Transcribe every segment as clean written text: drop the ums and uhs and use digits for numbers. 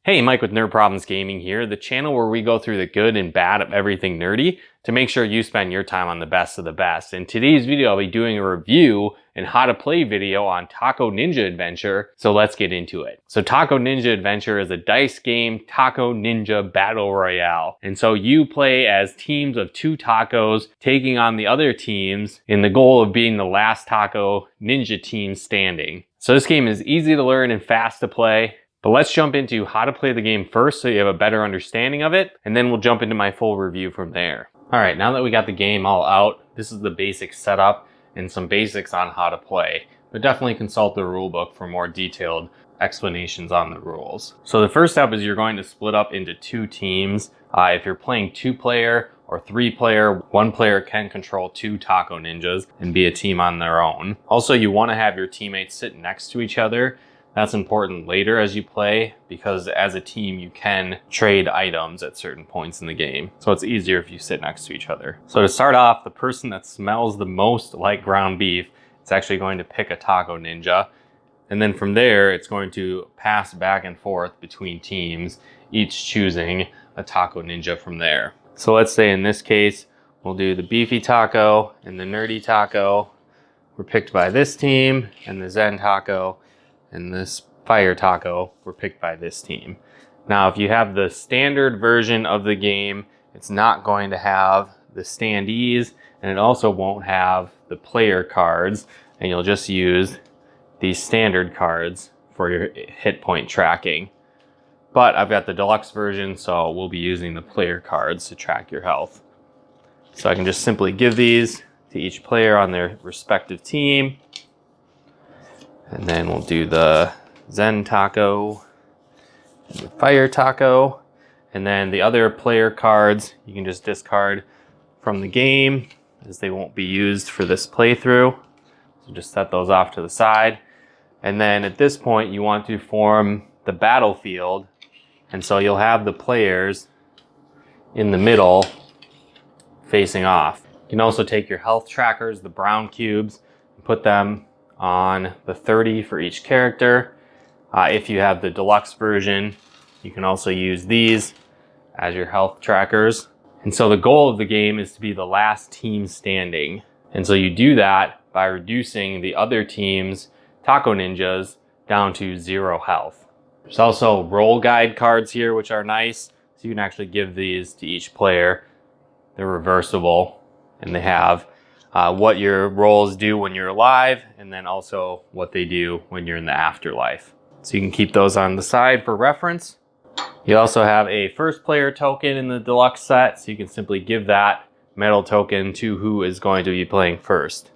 Hey, Mike with Nerd Problems Gaming here, the channel where we go through the good and bad of everything nerdy to make sure you spend your time on the best of the best. In today's video, I'll be doing a review and how to play video on Taco Ninja Adventure, so let's get into it. So Taco Ninja Adventure is a dice game, Taco Ninja Battle Royale. And so you play as teams of 2 tacos taking on the other teams in the goal of being the last Taco Ninja team standing. So this game is easy to learn and fast to play. But let's jump into how to play the game first so you have a better understanding of it, and then we'll jump into my full review from there. Alright, now that we got the game all out, this is the basic setup and some basics on how to play. But definitely consult the rulebook for more detailed explanations on the rules. So the first step is you're going to split up into 2 teams. If you're playing 2-player or 3-player, 1 player can control 2 Taco Ninjas and be a team on their own. Also, you want to have your teammates sit next to each other. That's important later as you play because as a team you can trade items at certain points in the game. So it's easier if you sit next to each other. So to start off, the person that smells the most like ground beef is actually going to pick a Taco Ninja. And then from there, it's going to pass back and forth between teams, each choosing a Taco Ninja from there. So let's say in this case, we'll do the beefy taco and the nerdy taco were picked by this team, and the Zen taco and this fire taco were picked by this team. Now, if you have the standard version of the game, it's not going to have the standees, and it also won't have the player cards, and you'll just use these standard cards for your hit point tracking. But I've got the deluxe version, so we'll be using the player cards to track your health. So I can just simply give these to each player on their respective team. And then we'll do the Zen taco and the fire taco. And then the other player cards you can just discard from the game as they won't be used for this playthrough. So just set those off to the side. And then at this point you want to form the battlefield. And so you'll have the players in the middle facing off. You can also take your health trackers, the brown cubes, and put them on the 30 for each character. If you have the deluxe version, you can also use these as your health trackers. And so the goal of the game is to be the last team standing. And so you do that by reducing the other team's Taco Ninjas down to 0 health. There's also roll guide cards here, which are nice. So you can actually give these to each player. They're reversible, and they have what your rolls do when you're alive, and then also what they do when you're in the afterlife. So you can keep those on the side for reference. You also have a first player token in the deluxe set, so you can simply give that medal token to who is going to be playing first.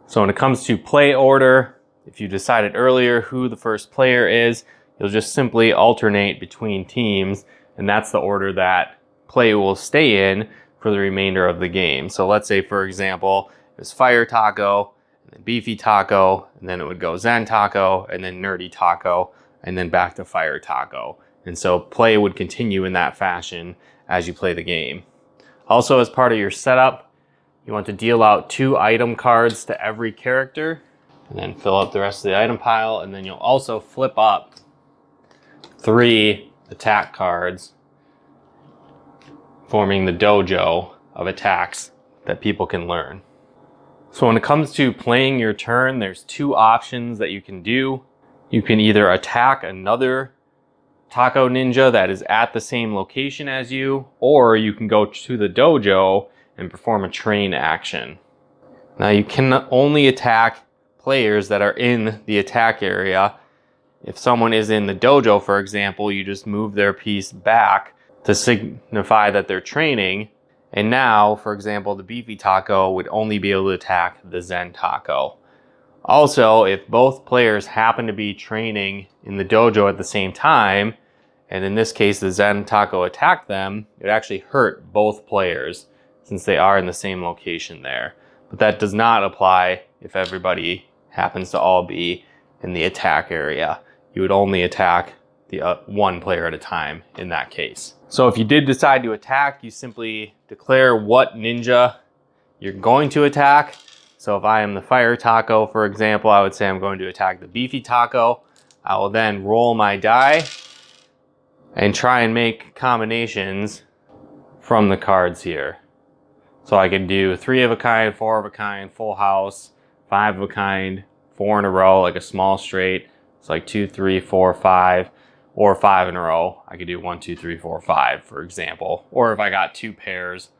So when it comes to play order, if you decided earlier who the first player is, you'll just simply alternate between teams, and that's the order that play will stay in for the remainder of the game. So let's say, for example, it was fire taco, and then beefy taco, and then it would go Zen taco, and then nerdy taco, and then back to fire taco. And so play would continue in that fashion as you play the game. Also, as part of your setup, you want to deal out 2 item cards to every character, and then fill up the rest of the item pile, and then you'll also flip up 3 attack cards, forming the dojo of attacks that people can learn. So when it comes to playing your turn, there's 2 options that you can do. You can either attack another Taco Ninja that is at the same location as you, or you can go to the dojo and perform a train action. Now you can only attack players that are in the attack area. If someone is in the dojo, for example, you just move their piece back to signify that they're training. And now, for example, the beefy taco would only be able to attack the Zen taco. Also, if both players happen to be training in the dojo at the same time, and in this case the Zen taco attacked them, it would actually hurt both players since they are in the same location there. But that does not apply if everybody happens to all be in the attack area. You would only attack the 1 player at a time in that case. So if you did decide to attack, you simply declare what ninja you're going to attack. So if I am the fire taco, for example, I would say I'm going to attack the beefy taco. I will then roll my die and try and make combinations from the cards here. So I could do 3 of a kind, 4 of a kind, full house, 5 of a kind, 4 in a row, like a small straight. It's like 2, 3, 4, 5, or 5 in a row. I could do 1, 2, 3, 4, 5, for example. Or if I got 2 pairs,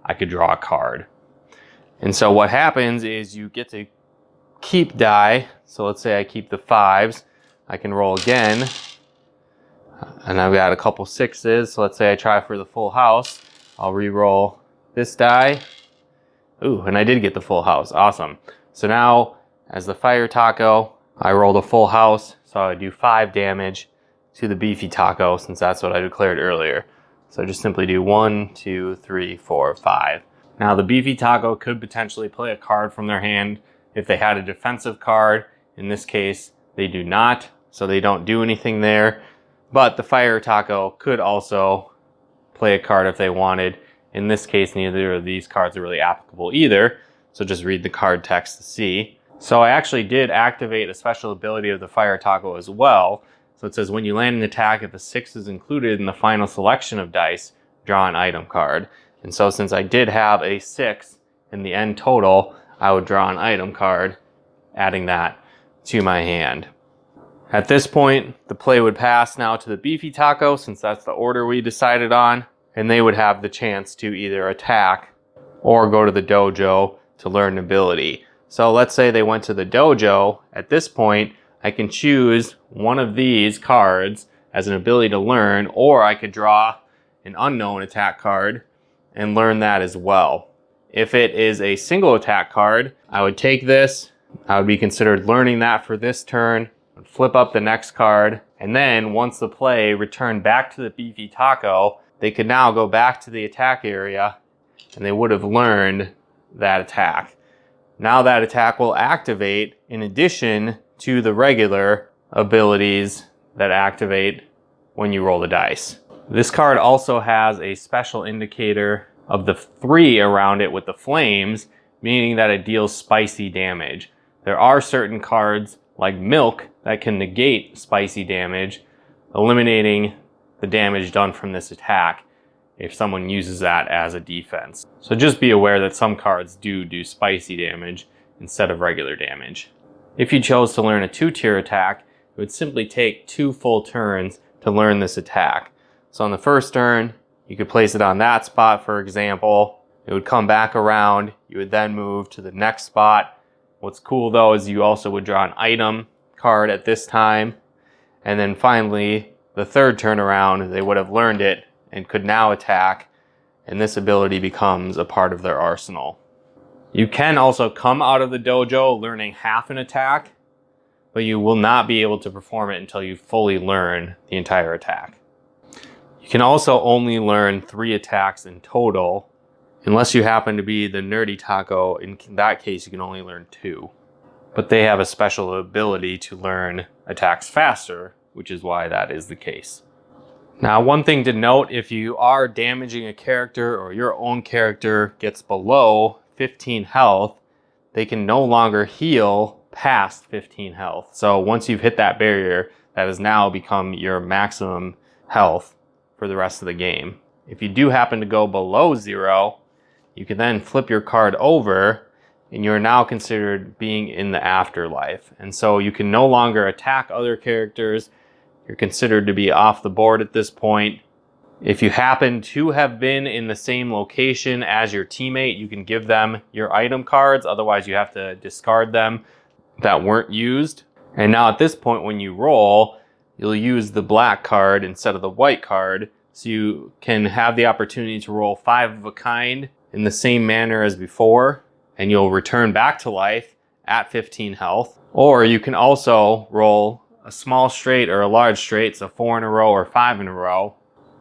I could draw a card. And so what happens is you get to keep die. So let's say I keep the 5s. I can roll again. And I've got a couple 6s. So let's say I try for the full house. I'll re-roll this die. Ooh, and I did get the full house. Awesome. So now, as the fire taco, I rolled a full house. So I do 5 damage to the beefy taco, since that's what I declared earlier. So I just simply do 1, 2, 3, 4, 5. Now the beefy taco could potentially play a card from their hand if they had a defensive card. In this case, they do not, so they don't do anything there. But the fire taco could also play a card if they wanted. In this case, neither of these cards are really applicable either, so just read the card text to see. So I actually did activate a special ability of the fire taco as well. So it says when you land an attack, if a 6 is included in the final selection of dice, draw an item card. And so since I did have a 6 in the end total, I would draw an item card, adding that to my hand. At this point, the play would pass now to the beefy taco, since that's the order we decided on, and they would have the chance to either attack or go to the dojo to learn an ability. So let's say they went to the dojo. At this point, I can choose one of these cards as an ability to learn, or I could draw an unknown attack card and learn that as well. If it is a single attack card, I would take this. I would be considered learning that for this turn. I'd flip up the next card, and then once the play returned back to the beefy taco, they could now go back to the attack area and they would have learned that attack. Now that attack will activate in addition to the regular abilities that activate when you roll the dice. This card also has a special indicator of the 3 around it with the flames, meaning that it deals spicy damage. There are certain cards like milk that can negate spicy damage, eliminating the damage done from this attack if someone uses that as a defense. So just be aware that some cards do spicy damage instead of regular damage. If you chose to learn a 2-tier attack, it would simply take 2 full turns to learn this attack. So on the first turn, you could place it on that spot, for example. It would come back around. You would then move to the next spot. What's cool though is you also would draw an item card at this time. And then finally, the third turn around, they would have learned it and could now attack. And this ability becomes a part of their arsenal. You can also come out of the dojo learning half an attack, but you will not be able to perform it until you fully learn the entire attack. You can also only learn 3 attacks in total, unless you happen to be the nerdy taco. In that case, you can only learn 2. But they have a special ability to learn attacks faster, which is why that is the case. Now, one thing to note, if you are damaging a character or your own character gets below 15 health, they can no longer heal past 15 health. So once you've hit that barrier, that has now become your maximum health for the rest of the game. If you do happen to go below 0, you can then flip your card over and you're now considered being in the afterlife. And so you can no longer attack other characters. You're considered to be off the board at this point. If you happen to have been in the same location as your teammate, you can give them your item cards. Otherwise, you have to discard them that weren't used. And now at this point, when you roll, you'll use the black card instead of the white card. So you can have the opportunity to roll 5 of a kind in the same manner as before, and you'll return back to life at 15 health. Or you can also roll a small straight or a large straight, so 4 in a row or 5 in a row.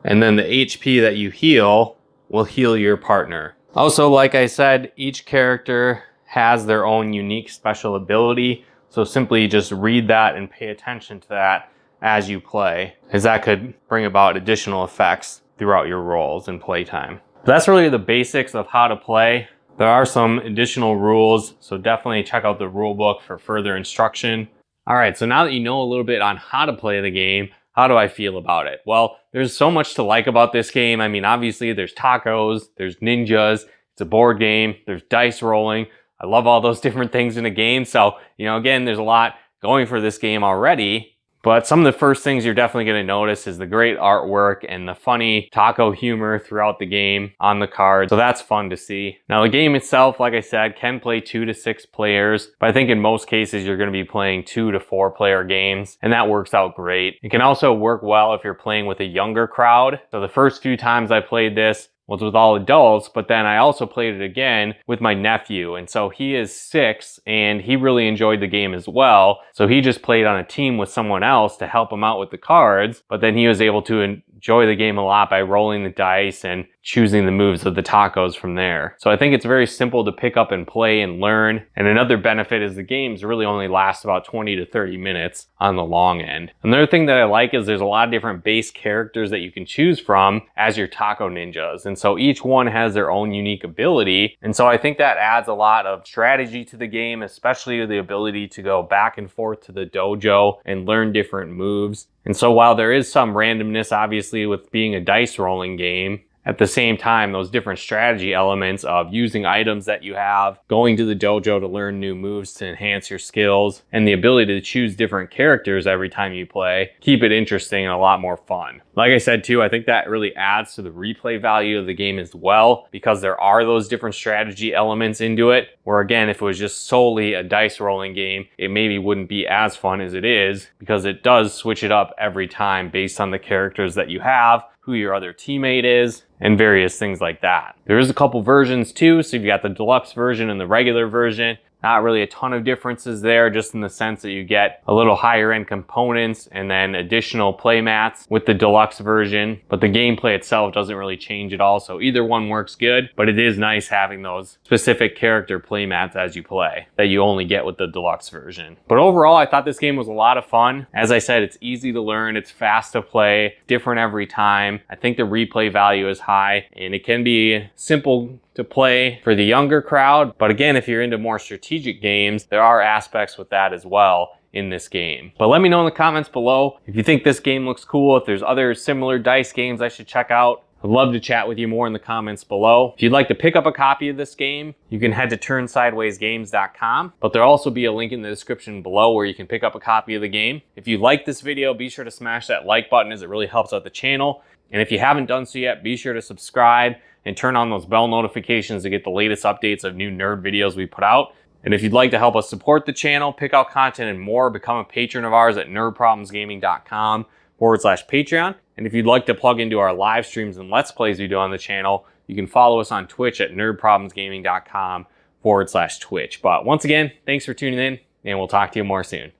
And then the HP that you heal will heal your partner. Also, like I said, each character has their own unique special ability. So simply just read that and pay attention to that as you play, as that could bring about additional effects throughout your rolls and playtime. That's really the basics of how to play. There are some additional rules, so definitely check out the rule book for further instruction. All right, so now that you know a little bit on how to play the game, how do I feel about it? Well, there's so much to like about this game. I mean, obviously there's tacos, there's ninjas, it's a board game, there's dice rolling. I love all those different things in a game. So, again, there's a lot going for this game already. But some of the first things you're definitely going to notice is the great artwork and the funny taco humor throughout the game on the card. So that's fun to see. Now the game itself, like I said, can play 2 to 6 players, but I think in most cases you're going to be playing 2 to 4 player games, and that works out great. It can also work well if you're playing with a younger crowd. So the first few times I played this was with all adults, but then I also played it again with my nephew. And so he is 6 and he really enjoyed the game as well. So he just played on a team with someone else to help him out with the cards, but then he was able to enjoy the game a lot by rolling the dice and choosing the moves of the tacos from there. So I think it's very simple to pick up and play and learn. And another benefit is the games really only last about 20 to 30 minutes on the long end. Another thing that I like is there's a lot of different base characters that you can choose from as your taco ninjas. And so each one has their own unique ability. And so I think that adds a lot of strategy to the game, especially the ability to go back and forth to the dojo and learn different moves. And so while there is some randomness, obviously, with being a dice rolling game, at the same time, those different strategy elements of using items that you have, going to the dojo to learn new moves to enhance your skills, and the ability to choose different characters every time you play, keep it interesting and a lot more fun. Like I said too, I think that really adds to the replay value of the game as well, because there are those different strategy elements into it, where again, if it was just solely a dice rolling game, it maybe wouldn't be as fun as it is, because it does switch it up every time based on the characters that you have, who your other teammate is, and various things like that. There is a couple versions too, so you've got the deluxe version and the regular version. Not really a ton of differences there, just in the sense that you get a little higher end components and then additional play mats with the deluxe version, but the gameplay itself doesn't really change at all, so either one works good, but it is nice having those specific character play mats as you play that you only get with the deluxe version. But overall, I thought this game was a lot of fun. As I said, it's easy to learn, it's fast to play, different every time. I think the replay value is high, and it can be simple to play for the younger crowd. But again, if you're into more strategic games, there are aspects with that as well in this game. But let me know in the comments below if you think this game looks cool, if there's other similar dice games I should check out. I'd love to chat with you more in the comments below. If you'd like to pick up a copy of this game, you can head to turnsidewaysgames.com, but there'll also be a link in the description below where you can pick up a copy of the game. If you like this video, be sure to smash that like button, as it really helps out the channel. And if you haven't done so yet, be sure to subscribe and turn on those bell notifications to get the latest updates of new nerd videos we put out. And if you'd like to help us support the channel, pick out content and more, become a patron of ours at nerdproblemsgaming.com/Patreon. And if you'd like to plug into our live streams and Let's Plays we do on the channel, you can follow us on Twitch at nerdproblemsgaming.com/Twitch. But once again, thanks for tuning in, and we'll talk to you more soon.